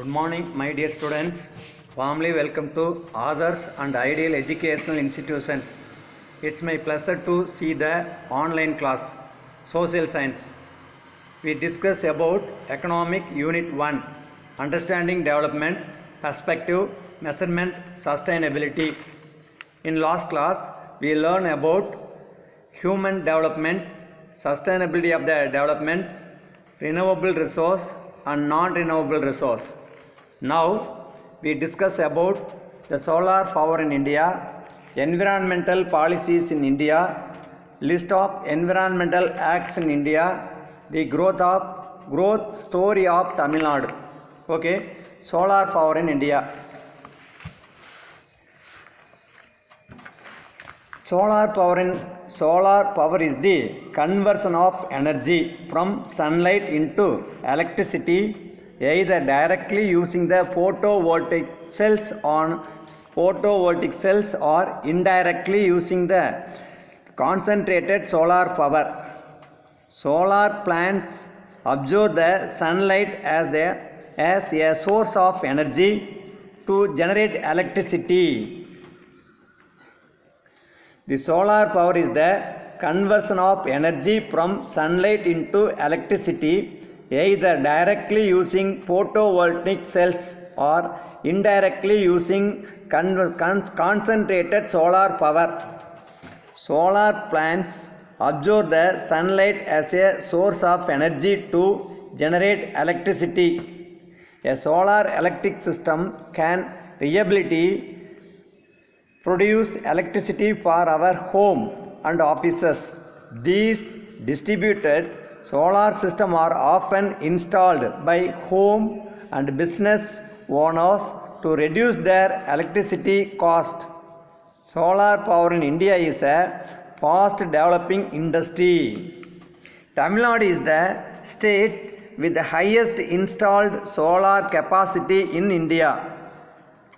Good morning, my dear students. Warmly welcome to Others and Ideal Educational Institutions. It's my pleasure to see the online class, Social Science. We discuss about Economic Unit 1, Understanding Development, Perspective, Measurement, Sustainability. In last class, we learned about human development, sustainability of the development, renewable resource and non-renewable resource. Now we discuss about the solar power in India, environmental policies in India, list of environmental acts in India, the growth story of Tamil Nadu. Okay, solar power in India. Solar power is the conversion of energy from sunlight into electricity, either directly using the photovoltaic cells or indirectly using the concentrated solar power. Solar plants absorb the sunlight as a source of energy to generate electricity. The solar power is the conversion of energy from sunlight into electricity, either directly using photovoltaic cells or indirectly using concentrated solar power. Solar plants absorb the sunlight as a source of energy to generate electricity. A solar electric system can reliably produce electricity for our home and offices. These distributed solar systems are often installed by home and business owners to reduce their electricity cost. Solar power in India is a fast developing industry. Tamil Nadu is the state with the highest installed solar capacity in India.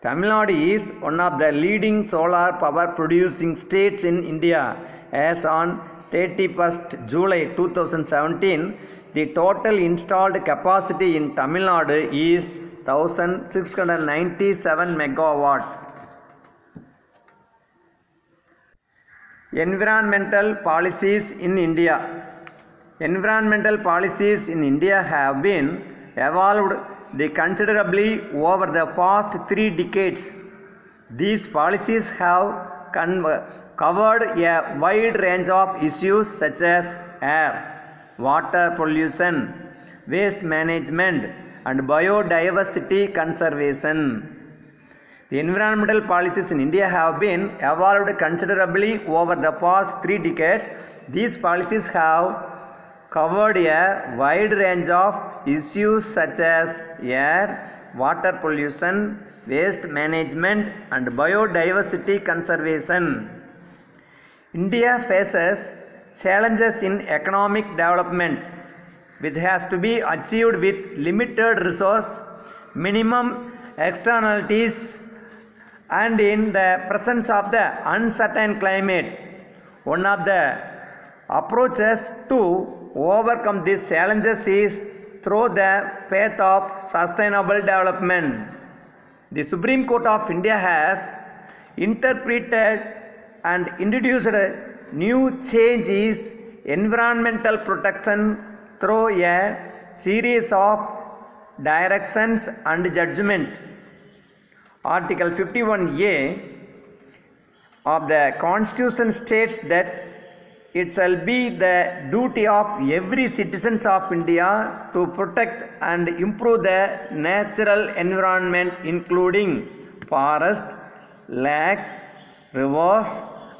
Tamil Nadu is one of the leading solar power producing states in India. As on 31st July 2017, the total installed capacity in Tamil Nadu is 1697 megawatt. Environmental policies in India. Environmental policies in India have been evolved considerably over the past 3 decades. These policies have covered a wide range of issues such as air, water pollution, waste management, and biodiversity conservation. The environmental policies in India have been evolved considerably over the past 3 decades. These policies have covered a wide range of issues such as air, water pollution, waste management, and biodiversity conservation. India faces challenges in economic development, which has to be achieved with limited resource, minimum externalities, and in the presence of the uncertain climate. One of the approaches to overcome these challenges is through the path of sustainable development. The Supreme Court of India has interpreted and introduced new changes environmental protection through a series of directions and judgment. Article 51A of the Constitution states that it shall be the duty of every citizen of India to protect and improve the natural environment, including forest, lakes, rivers,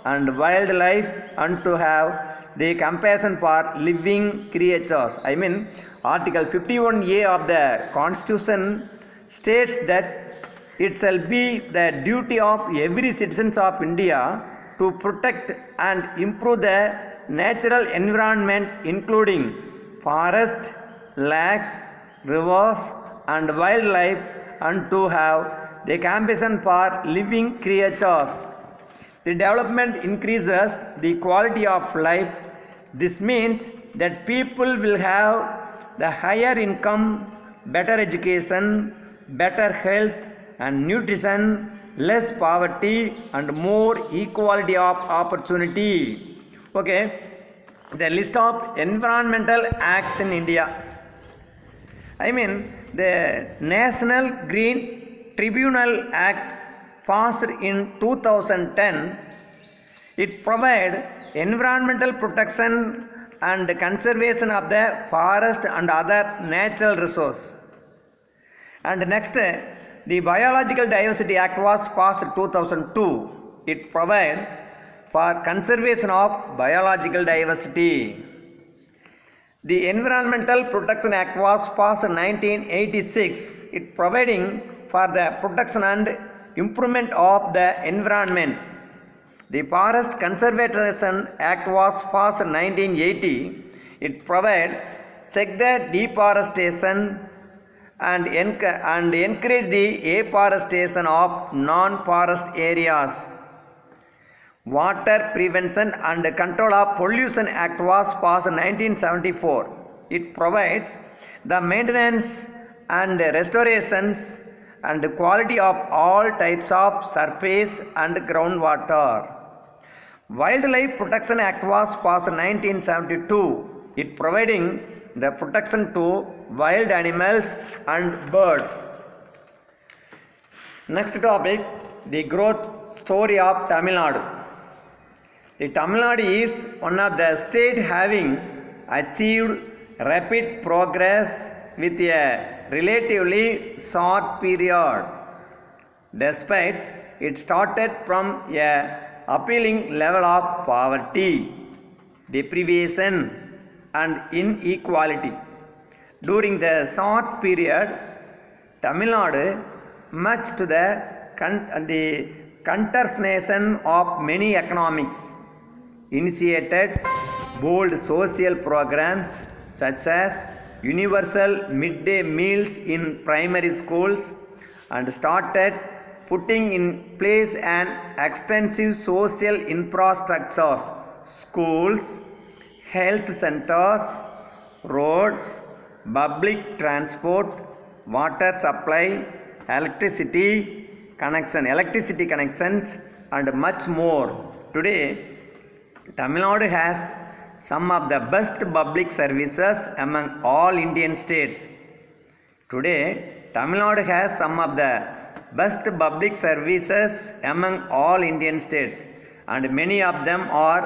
and wildlife, and to have the compassion for living creatures. Article 51A of the Constitution states that it shall be the duty of every citizen of India to protect and improve the natural environment, including forest, lakes, rivers, and wildlife, and to have the compassion for living creatures. The development increases the quality of life. This means that people will have the higher income, better education, better health and nutrition, less poverty and more equality of opportunity. Okay, the list of environmental acts in India. I mean, the National Green Tribunal Act passed in 2010. It provides environmental protection and conservation of the forest and other natural resources. And next, the Biological Diversity Act was passed in 2002. It provides for conservation of biological diversity. The Environmental Protection Act was passed in 1986. It providing for the protection and improvement of the environment. The Forest Conservation Act was passed in 1980. It provides check the deforestation and encourage the afforestation of non-forest areas. Water Prevention and Control of Pollution Act was passed in 1974. It provides the maintenance and restorations and quality of all types of surface and groundwater. Wildlife Protection Act was passed in 1972. It providing the protection to wild animals and birds. Next topic, the growth story of Tamil Nadu. The Tamil Nadu is one of the states having achieved rapid progress with a relatively short period. Despite it started from a appealing level of poverty, deprivation and inequality. During the short period, Tamil Nadu, much to the consternation of many economics, initiated bold social programs such as universal midday meals in primary schools and started putting in place an extensive social infrastructure, schools, health centers, roads, public transport, water supply, electricity connections and much more. Today, Tamil Nadu has some of the best public services among all Indian states. Today, Tamil Nadu has some of the best public services among all Indian states, and many of them are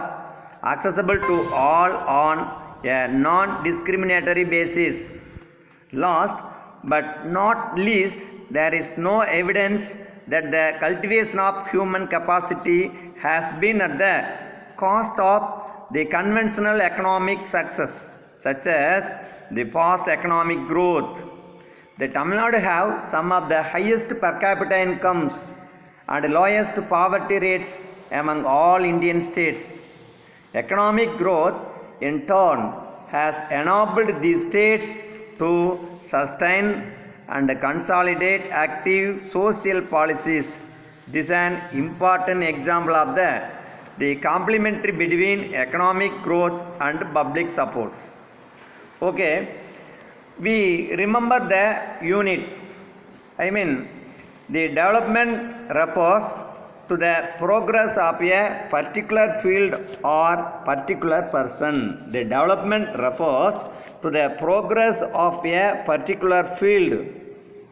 accessible to all on a non-discriminatory basis. Last but not least, there is no evidence that the cultivation of human capacity has been at the cost of the conventional economic success, such as the fast economic growth. The Tamil Nadu have some of the highest per capita incomes and lowest poverty rates among all Indian states. Economic growth in turn has enabled these states to sustain and consolidate active social policies. This is an important example of the complementary between economic growth and public supports. Okay, we remember the unit. The development refers to the progress of a particular field or particular person. The development refers to the progress of a particular field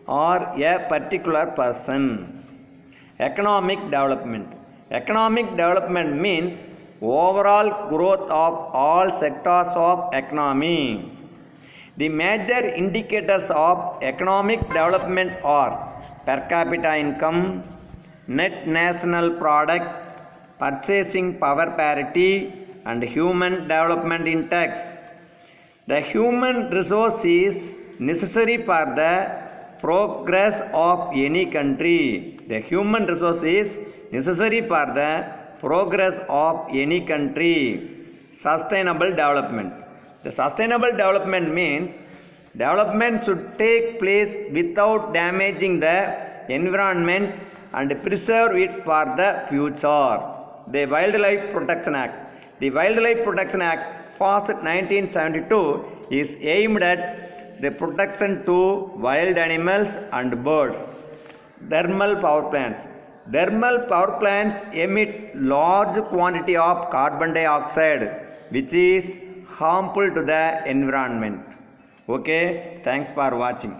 or a particular person. Economic development. Economic development means overall growth of all sectors of economy. The major indicators of economic development are per capita income, net national product, purchasing power parity, and human development index. The human resource is necessary for the progress of any country. The human resource is necessary for the progress of any country. Sustainable development. The sustainable development means development should take place without damaging the environment and preserve it for the future. The Wildlife Protection Act. The Wildlife Protection Act passed 1972 is aimed at the protection to wild animals and birds. Thermal power plants. Thermal power plants emit large quantity of carbon dioxide, which is harmful to the environment. Okay, thanks for watching.